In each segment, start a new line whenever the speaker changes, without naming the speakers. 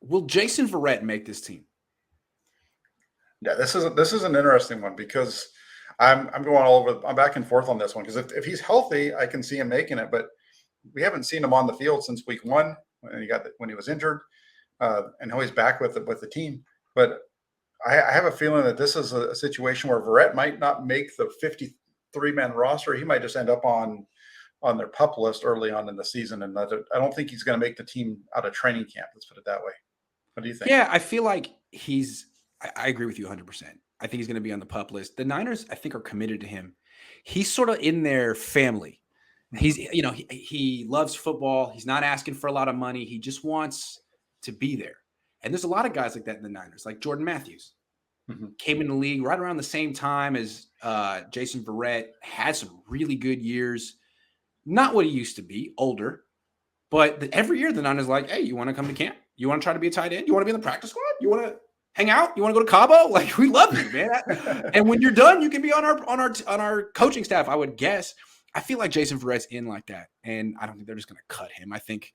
Will Jason Verrett make this team?
Yeah, this is an interesting one because I'm going all over. I'm back and forth on this one because if he's healthy, I can see him making it, but we haven't seen him on the field since week 1 when he was injured, and now he's back with the team. But I have a feeling that this is a situation where Verrett might not make the 53-man roster. He might just end up on their pup list early on in the season, and I don't think he's going to make the team out of training camp. Let's put it that way. What do you think?
Yeah, I feel like I agree with you 100%. I think he's going to be on the pup list. The Niners, I think, are committed to him. He's sort of in their family. He's, he loves football. He's not asking for a lot of money. He just wants to be there. And there's a lot of guys like that in the Niners, like Jordan Matthews. Came in the league right around the same time as Jason Verrett, had some really good years. Not what he used to be, older. But every year the Niners like, hey, you want to come to camp? You want to try to be a tight end? You want to be in the practice squad? You want to hang out? You want to go to Cabo? Like, we love you, man. And when you're done, you can be on our coaching staff, I would guess. I feel like Jason Verrett's in like that. And I don't think they're just going to cut him. I think,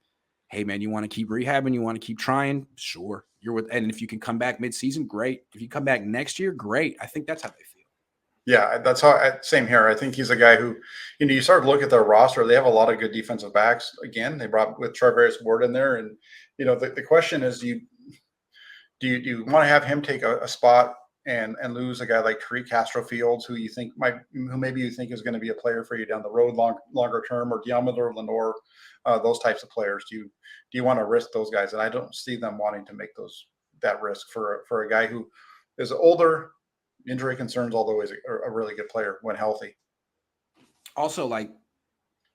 hey, man, you want to keep rehabbing? You want to keep trying? Sure. And if you can come back midseason, great. If you come back next year, great. I think that's how they feel.
Yeah, that's how. Same here. I think he's a guy who, you start to look at their roster. They have a lot of good defensive backs. Again, they brought with Charvarius Ward in there, and the question is, do you want to have him take a spot and lose a guy like Tariq Castro-Fields, who maybe you think is going to be a player for you down the road longer term, or Diamador Lenore, those types of players? Do you want to risk those guys? And I don't see them wanting to make that risk for a guy who is older. Injury concerns, although he's a really good player when healthy.
Also, like,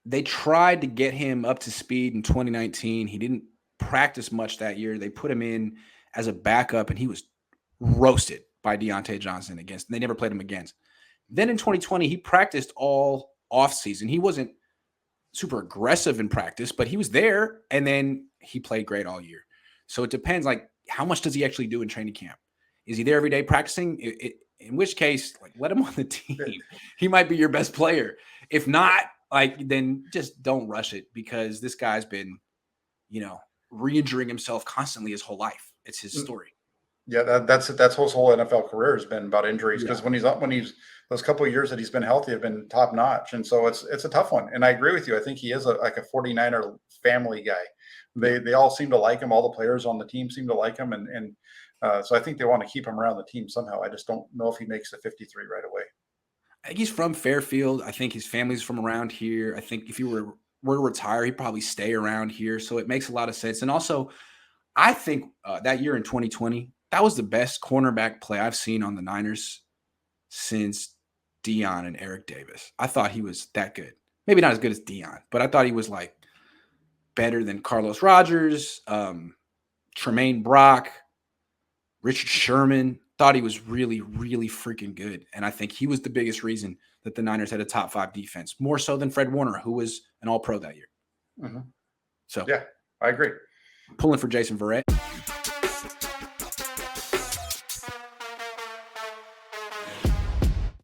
they tried to get him up to speed in 2019. He didn't practice much that year. They put him in as a backup, and he was roasted by Deontay Johnson against. And they never played him against. Then in 2020, he practiced all offseason. He wasn't super aggressive in practice, but he was there, and then he played great all year. So it depends, like, how much does he actually do in training camp? Is he there every day practicing? In which case, like, let him on the team. He might be your best player. If not, like, then just don't rush it, because this guy's been, re-injuring himself constantly his whole life. It's his story.
Yeah, that's his whole NFL career has been about injuries, because when he's those couple of years that he's been healthy have been top notch, and so it's a tough one. And I agree with you. I think he is like a 49er family guy. They all seem to like him. All the players on the team seem to like him, and so I think they want to keep him around the team somehow. I just don't know if he makes the 53 right away.
I think he's from Fairfield. I think his family's from around here. I think if he were to retire, he'd probably stay around here. So it makes a lot of sense. And also, I think that year in 2020, that was the best cornerback play I've seen on the Niners since Deion and Eric Davis. I thought he was that good. Maybe not as good as Deion, but I thought he was like better than Carlos Rogers, Tremaine Brock, Richard Sherman. Thought he was really, really freaking good. And I think he was the biggest reason that the Niners had a top 5 defense, more so than Fred Warner, who was an All-Pro that year.
Mm-hmm.
So
yeah, I agree.
Pulling for Jason Verrett.